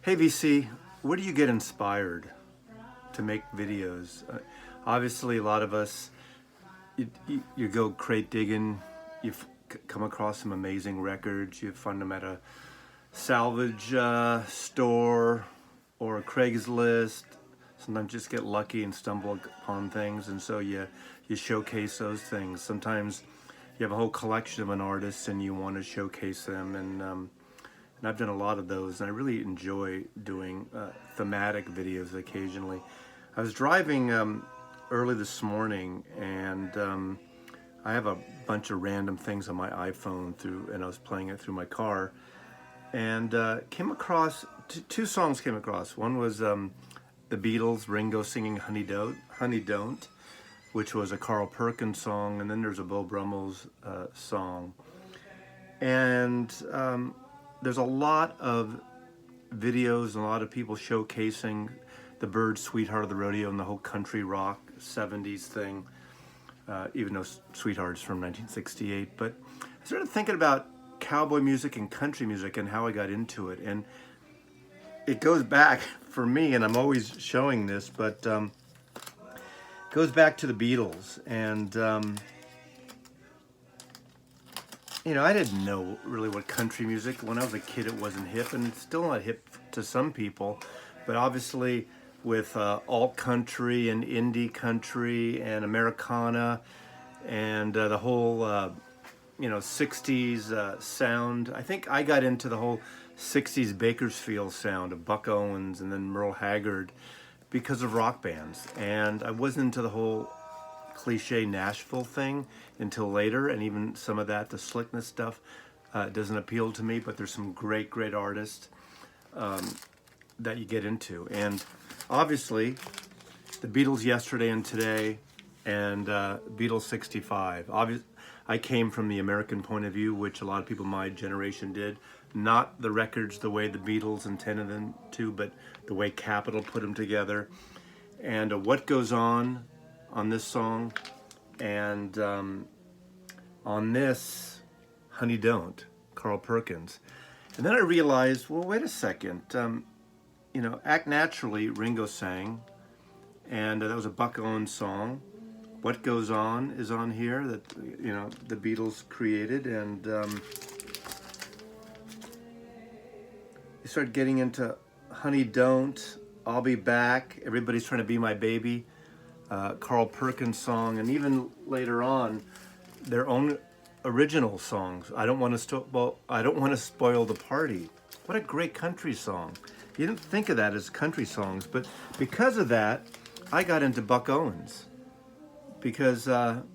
Hey VC, where do you get inspired to make videos? Obviously, a lot of us, you go crate digging, come across some amazing records, you find them at a salvage store or a Craigslist. Sometimes just get lucky and stumble upon things, and so you showcase those things. Sometimes you have a whole collection of an artist and you want to showcase them, and I've done a lot of those, and I really enjoy doing thematic videos occasionally. I was driving early this morning, and I have a bunch of random things on my iPhone and I was playing it through my car, and came across two songs. Came across one was the Beatles, Ringo singing "Honey Don't," which was a Carl Perkins song, and then there's a Beau Brummels song, and there's a lot of videos and a lot of people showcasing the Byrds' Sweetheart of the Rodeo and the whole country rock 70s thing, even though Sweetheart's from 1968. But I started thinking about cowboy music and country music and how I got into it. And it goes back for me, and I'm always showing this, but it goes back to the Beatles. And I didn't know really what country music, when I was a kid, it wasn't hip, and it's still not hip to some people, but obviously with alt country and indie country and Americana and the whole, 60s sound. I think I got into the whole 60s Bakersfield sound of Buck Owens and then Merle Haggard because of rock bands, and I wasn't into the whole cliche Nashville thing until later, and even some of that, the slickness stuff, doesn't appeal to me, but there's some great artists that you get into. And obviously the Beatles yesterday and today, and Beatles 65. I came from the American point of view, which a lot of people my generation did, not the records the way the Beatles intended them to, but the way Capitol put them together. And What Goes On this song, and on this, Honey Don't, Carl Perkins. And then I realized, well, wait a second, Act Naturally, Ringo sang, and that was a Buck Owens song. What Goes On is on here that, the Beatles created, and you start getting into Honey Don't, I'll Be Back, Everybody's Trying to Be My Baby, Carl Perkins song, and even later on, their own original songs. I don't want to spoil the party. What a great country song! You didn't think of that as country songs, but because of that, I got into Buck Owens because of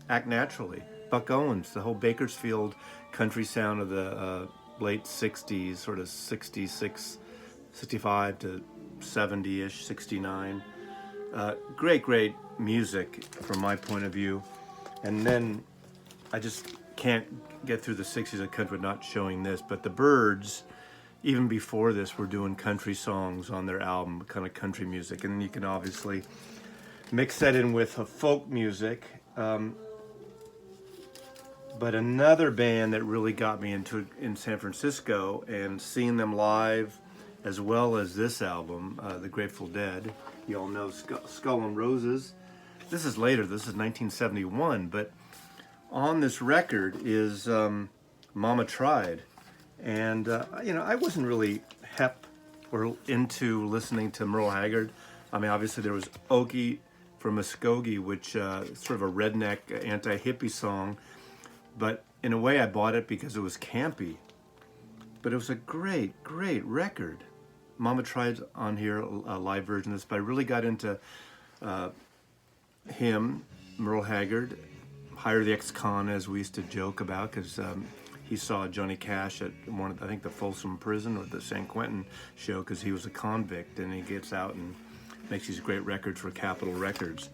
Act Naturally. Buck Owens, the whole Bakersfield country sound of the late '60s, sort of '66, '65 to 70-ish, 69. Great music from my point of view. And then I just can't get through the 60s of country not showing this, but the Byrds, even before this, were doing country songs on their album, kind of country music. And then you can obviously mix that in with folk music. But another band that really got me into it in San Francisco, and seeing them live, as well as this album, The Grateful Dead. You all know Skull and Roses. This is later, this is 1971, but on this record is Mama Tried. And, I wasn't really hep or into listening to Merle Haggard. I mean, obviously there was Okie from Muskogee, which is sort of a redneck anti-hippie song, but in a way I bought it because it was campy. But it was a great record. Mama Tried on here, a live version of this, but I really got into him, Merle Haggard, Hire the Ex-Con, as we used to joke about, because he saw Johnny Cash at one of, I think, the Folsom Prison or the San Quentin show, because he was a convict, and he gets out and makes these great records for Capitol Records.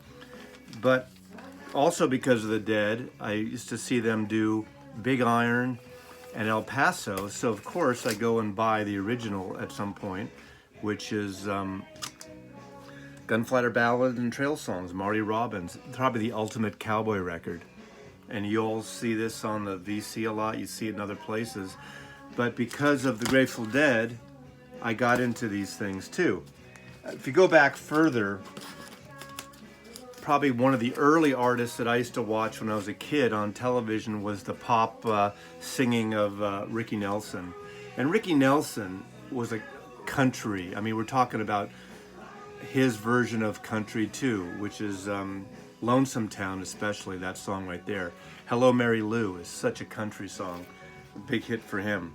But also because of the Dead, I used to see them do Big Iron and El Paso, so of course I go and buy the original at some point, which is Gunfighter Ballad and Trail Songs, Marty Robbins, probably the ultimate cowboy record. And you'll see this on the VC a lot, you see it in other places. But because of the Grateful Dead, I got into these things too. If you go back further, probably one of the early artists that I used to watch when I was a kid on television was the pop singing of Ricky Nelson. And Ricky Nelson was a country. I mean, we're talking about his version of country too, which is Lonesome Town, especially that song right there. Hello Mary Lou is such a country song, a big hit for him.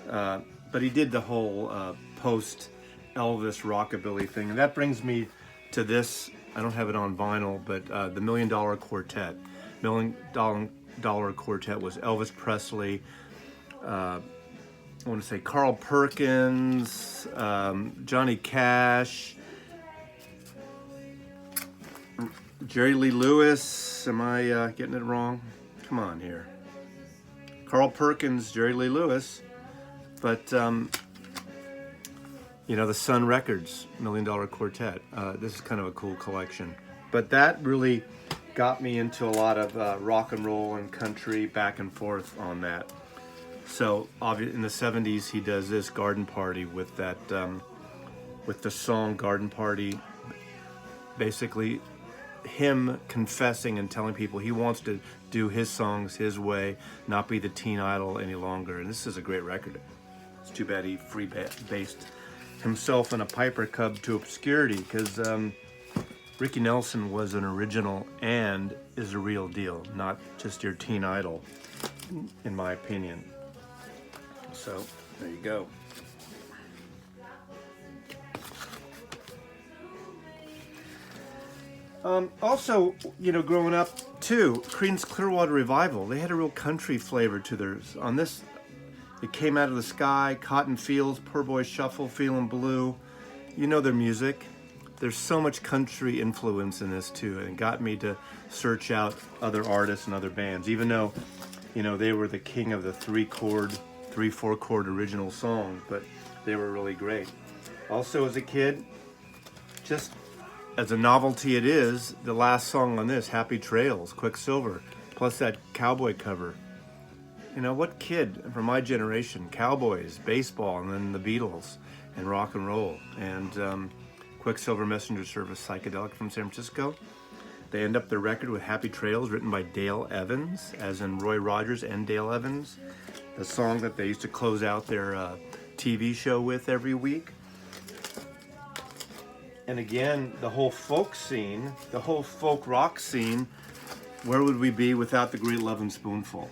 But he did the whole post Elvis rockabilly thing, and that brings me to this. I don't have it on vinyl, but the $1 Million Quartet. $1 Million Quartet was Elvis Presley. I want to say Carl Perkins, Johnny Cash, Jerry Lee Lewis. Am I getting it wrong? Come on here. Carl Perkins, Jerry Lee Lewis. But, you know, the Sun Records, $1 Million Quartet. This is kind of a cool collection. But that really got me into a lot of rock and roll and country back and forth on that. So, in the 70s, he does this Garden Party with that, with the song Garden Party. Basically, him confessing and telling people he wants to do his songs his way, not be the teen idol any longer. And this is a great record. It's too bad he freebased himself in a Piper Cub to obscurity, because Ricky Nelson was an original and is a real deal, not just your teen idol, in my opinion. So, there you go. Also, you know, growing up too, Creedence Clearwater Revival, they had a real country flavor to theirs. On this, It Came Out of the Sky, Cotton Fields, Poor Boy Shuffle, Feelin' Blue. You know their music. There's so much country influence in this too, and it got me to search out other artists and other bands, even though, you know, they were the king of the 4-chord original song, but they were really great. Also, as a kid, just as a novelty it is, the last song on this, Happy Trails, Quicksilver, plus that cowboy cover. You know, what kid from my generation, cowboys, baseball, and then the Beatles, and rock and roll, and Quicksilver Messenger Service, psychedelic from San Francisco. They end up their record with Happy Trails, written by Dale Evans, as in Roy Rogers and Dale Evans, the song that they used to close out their TV show with every week. And again, the whole folk scene, the whole folk rock scene, where would we be without the great Lovin Spoonful?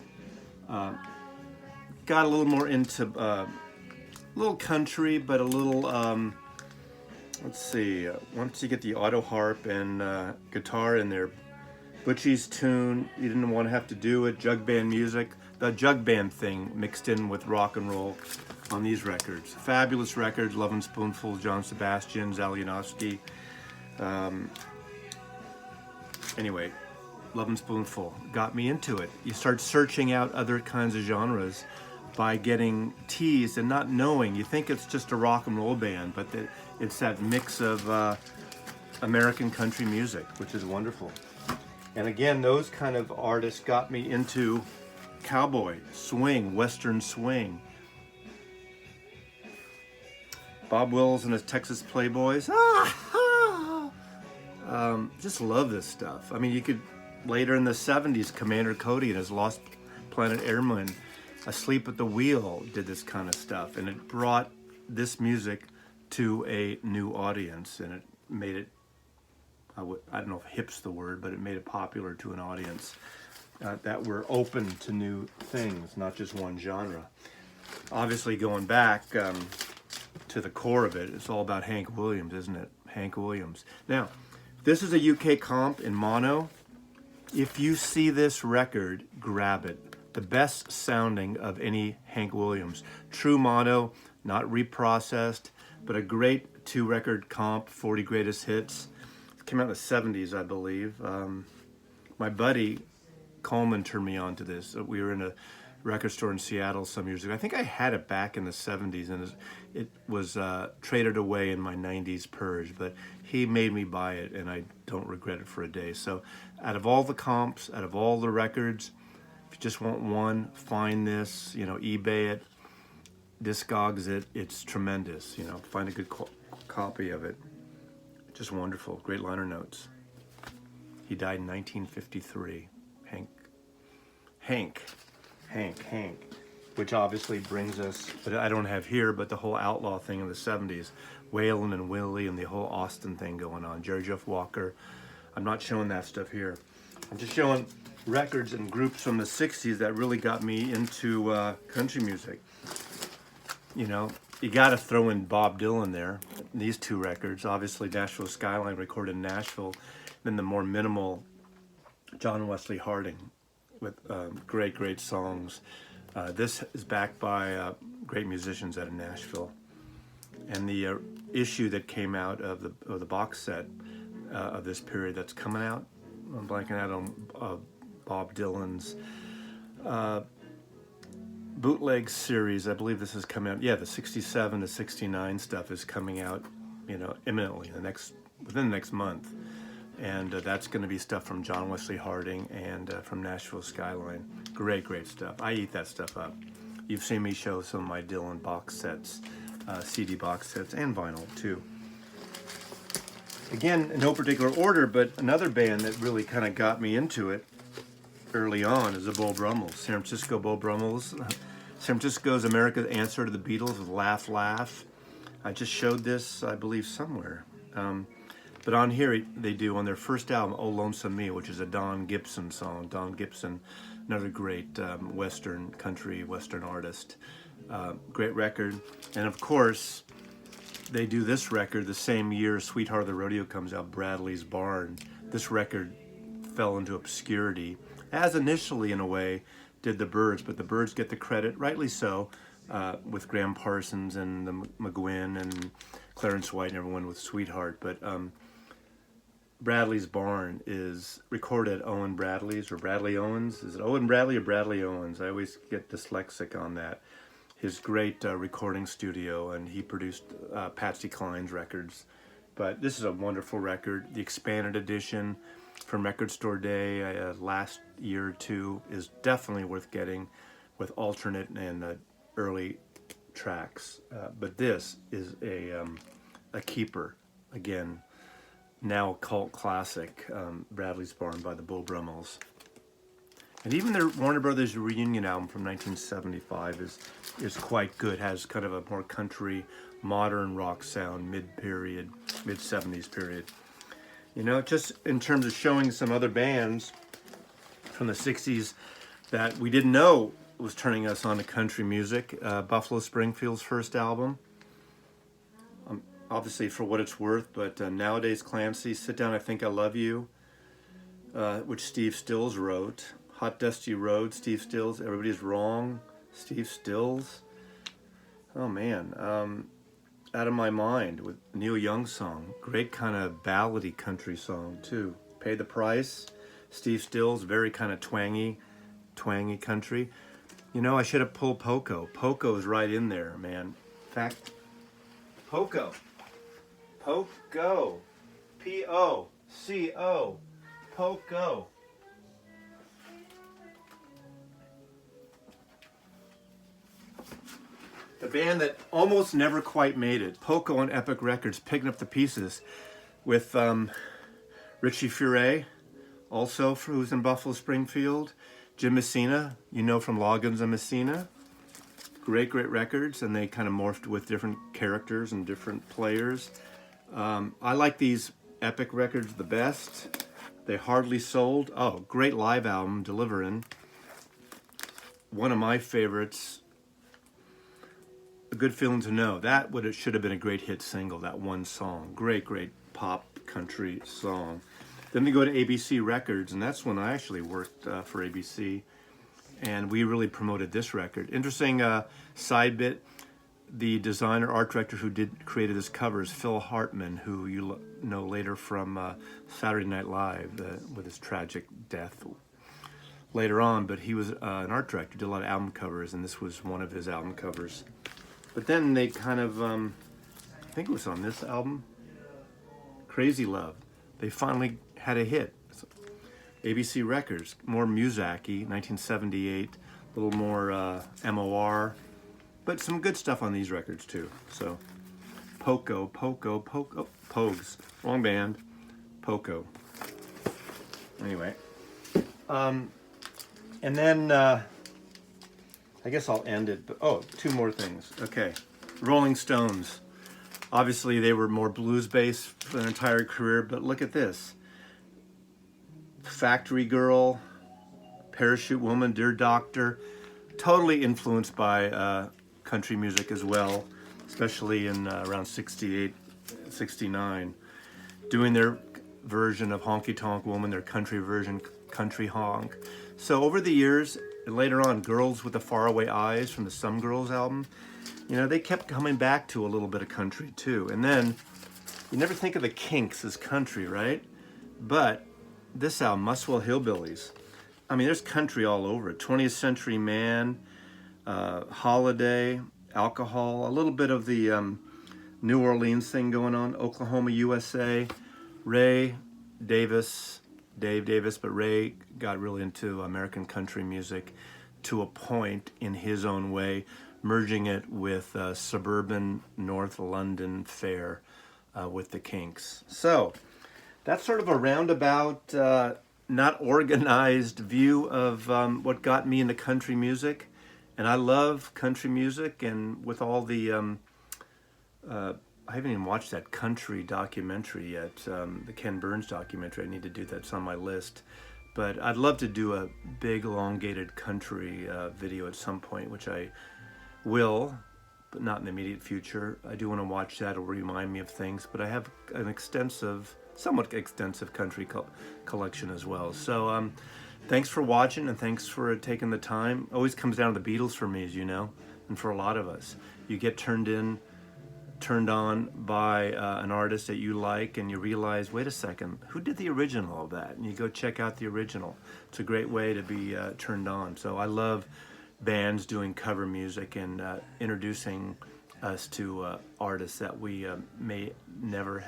Got a little more into a little country, but a little, let's see, once you get the auto harp and guitar in there, Butchie's tune, you didn't want to have to do it, jug band music, the jug band thing mixed in with rock and roll on these records. Fabulous records, Lovin Spoonful, John Sebastian, Zalianowski. Anyway, Lovin Spoonful got me into it. You start searching out other kinds of genres by getting teased and not knowing. You think it's just a rock and roll band, but it's that mix of American country music, which is wonderful. And again, those kind of artists got me into cowboy, swing, western swing. Bob Wills and his Texas Playboys. Just love this stuff. I mean, you could, later in the 70s, Commander Cody and his Lost Planet Airmen, Asleep at the Wheel, did this kind of stuff. And it brought this music to a new audience. And it made it, I don't know if hip's the word, but it made it popular to an audience that were open to new things, not just one genre. Obviously, going back to the core of it, it's all about Hank Williams, isn't it? Hank Williams. Now, this is a UK comp in mono. If you see this record, grab it. The best sounding of any Hank Williams. True mono, not reprocessed, but a great 2-record comp, 40 greatest hits. It came out in the 70s, I believe. My buddy Coleman turned me on to this. We were in a record store in Seattle some years ago. I think I had it back in the 70s, and it was traded away in my 90s purge, but he made me buy it, and I don't regret it for a day. So out of all the comps, out of all the records, if you just want one, find this, you know, eBay it. Discogs it. It's tremendous. You know, find a good copy of it. Just wonderful. Great liner notes. He died in 1953. Hank. Which obviously brings us, but I don't have here, but the whole outlaw thing in the 70s. Waylon and Willie and the whole Austin thing going on. Jerry Jeff Walker. I'm not showing that stuff here. I'm just showing records and groups from the 60s that really got me into country music. You know, you got to throw in Bob Dylan there. These two records, obviously Nashville Skyline recorded in Nashville, then the more minimal John Wesley Harding with great songs. This is backed by great musicians out of Nashville. And the issue that came out of the box set of this period that's coming out, I'm blanking out on Bob Dylan's bootleg series. I believe this is coming out. Yeah, the 67 to 69 stuff is coming out, you know, imminently, within the next month. And that's going to be stuff from John Wesley Harding and from Nashville Skyline. Great stuff. I eat that stuff up. You've seen me show some of my Dylan box sets, CD box sets, and vinyl too. Again, in no particular order, but another band that really kind of got me into it early on is the Beau Brummels. San Francisco Beau Brummels. San Francisco's America's answer to the Beatles with Laugh Laugh. I just showed this, I believe, somewhere. But on here, they do on their first album, Oh Lonesome Me, which is a Don Gibson song. Don Gibson, another great Western artist. Great record. And of course, they do this record the same year Sweetheart of the Rodeo comes out, Bradley's Barn. This record fell into obscurity, as initially, in a way, did the Byrds, but the Byrds get the credit, rightly so, with Graham Parsons and the McGuinn and Clarence White and everyone with Sweetheart. But Bradley's Barn is recorded at Owen Bradley's or Bradley Owens. Is it Owen Bradley or Bradley Owens? I always get dyslexic on that. His great recording studio, and he produced Patsy Cline's records. But this is a wonderful record. The expanded edition from Record Store Day last year or two is definitely worth getting with alternate and early tracks. But this is a keeper. Again, now a cult classic, Bradley's Barn by the Beau Brummels. And even their Warner Brothers reunion album from 1975 is quite good. Has kind of a more country, modern rock sound, mid-70s period. You know, just in terms of showing some other bands from the 60s that we didn't know was turning us on to country music. Buffalo Springfield's first album. Obviously for what it's worth, but Nowadays Clancy, Sit Down, I Think I Love You, which Steve Stills wrote. Hot Dusty Road, Steve Stills, Everybody's Wrong, Steve Stills. Oh man, Out of My Mind with Neil Young song. Great kind of ballady country song too. Pay the Price, Steve Stills, very kind of twangy country. You know, I should have pulled Poco. Poco is right in there, man. In fact, Poco. P-O-C-O. Poco. The band that almost never quite made it. Poco on Epic Records, picking up the pieces with Richie Furay, also who's in Buffalo Springfield. Jim Messina, you know, from Loggins and Messina. Great records, and they kind of morphed with different characters and different players. I like these Epic records the best. They hardly sold. Oh, great live album, Deliverin'. One of my favorites, A Good Feeling to Know. That should have been a great hit single, that one song. Great pop country song. Then they go to ABC Records, and that's when I actually worked for ABC. And we really promoted this record. Interesting side bit. The designer, art director who created this cover is Phil Hartman, who you know later from Saturday Night Live with his tragic death later on. But he was an art director, did a lot of album covers, and this was one of his album covers. But then they kind of, I think it was on this album, Crazy Love. They finally had a hit. ABC Records, more Muzak-y, 1978, a little more MOR, but some good stuff on these records too. So Poco, Pogues, wrong band, Poco. Anyway, and then I guess I'll end it. But, oh, two more things. Okay, Rolling Stones. Obviously, they were more blues-based for their entire career, but look at this. Factory Girl, Parachute Woman, Dear Doctor, totally influenced by country music as well, especially in around 68, 69, doing their version of Honky Tonk Woman, their country version, Country Honk. So over the years, and later on, Girls with the Faraway Eyes from the Some Girls album, you know, they kept coming back to a little bit of country too. And then, you never think of the Kinks as country, right? But this album, Muswell Hillbillies, I mean, there's country all over it. 20th Century Man, Holiday, Alcohol, a little bit of the New Orleans thing going on, Oklahoma, USA, Dave Davis, but Ray got really into American country music to a point in his own way, merging it with suburban North London fare with the Kinks. So that's sort of a roundabout, not organized view of what got me into country music. And I love country music, and with all the, I haven't even watched that country documentary yet, the Ken Burns documentary. I need to do that. It's on my list. But I'd love to do a big, elongated country video at some point, which I will, but not in the immediate future. I do want to watch that. It'll remind me of things. But I have an somewhat extensive country collection as well. So thanks for watching, and thanks for taking the time. Always comes down to the Beatles for me, as you know, and for a lot of us. You get turned on by an artist that you like, and you realize, wait a second, who did the original of that? And you go check out the original. It's a great way to be turned on. So I love bands doing cover music and introducing us to artists that we may never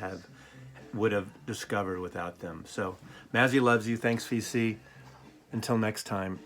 would have discovered without them. So Mazzy loves you. Thanks, VC. Until next time,